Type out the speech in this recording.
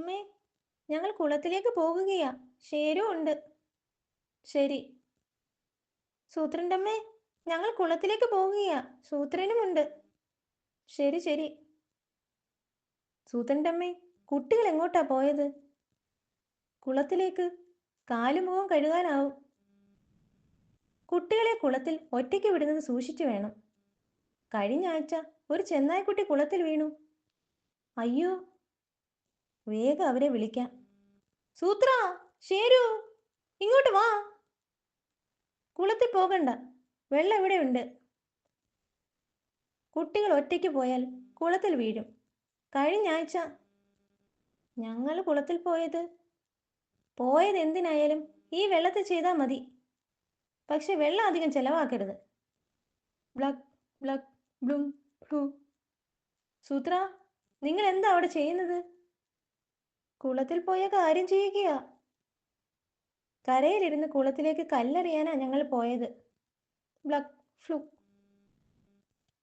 അമ്മേ, ഞങ്ങൾ കുളത്തിലേക്ക് പോകുകയാ. ഷേരു ഉണ്ട്. ശരി. സൂത്രൻ്റമ്മേ, ഞങ്ങൾ കുളത്തിലേക്ക് പോകുകയാ. സൂത്രനുമുണ്ട്. ശരി ശരി. സൂത്രൻ്റമ്മേ, കുട്ടികൾ എങ്ങോട്ടാ പോയത്? കുളത്തിലേക്ക്. കാലും മുഖവും കഴുകാനാവും. കുട്ടികളെ കുളത്തിൽ ഒറ്റയ്ക്ക് വിടുന്നത് സൂക്ഷിച്ചു വേണം. കഴിഞ്ഞ ആഴ്ച ഒരു ചെന്നായ്ക്കുട്ടി കുളത്തിൽ വീണു. അയ്യോ, വേഗം അവരെ വിളിക്കാം. സൂത്ര, ഷേരു, ഇങ്ങോട്ട് വാ. കുളത്തിൽ പോകണ്ട, വെള്ളം ഇവിടെയുണ്ട്. കുട്ടികൾ ഒറ്റയ്ക്ക് പോയാൽ കുളത്തിൽ വീഴും. കഴിഞ്ഞ ആഴ്ച ഞങ്ങൾ കുളത്തിൽ പോയത് എന്തിനായാലും ഈ വെള്ളത്തിൽ ചെയ്താൽ മതി. പക്ഷെ വെള്ളം അധികം ചെലവാക്കരുത്. ബ്ലക് ബ്ലക് ബ്ലും ബ്ലൂ. സൂത്ര, നിങ്ങൾ എന്താ അവിടെ ചെയ്യുന്നത്? കുളത്തിൽ പോയ കാര്യം ചെയ്യുകയാ. കരയിലിരുന്ന് കുളത്തിലേക്ക് കല്ലെറിയാനാ ഞങ്ങൾ പോയത്. ബ്ലക് ഫ്ലുക്.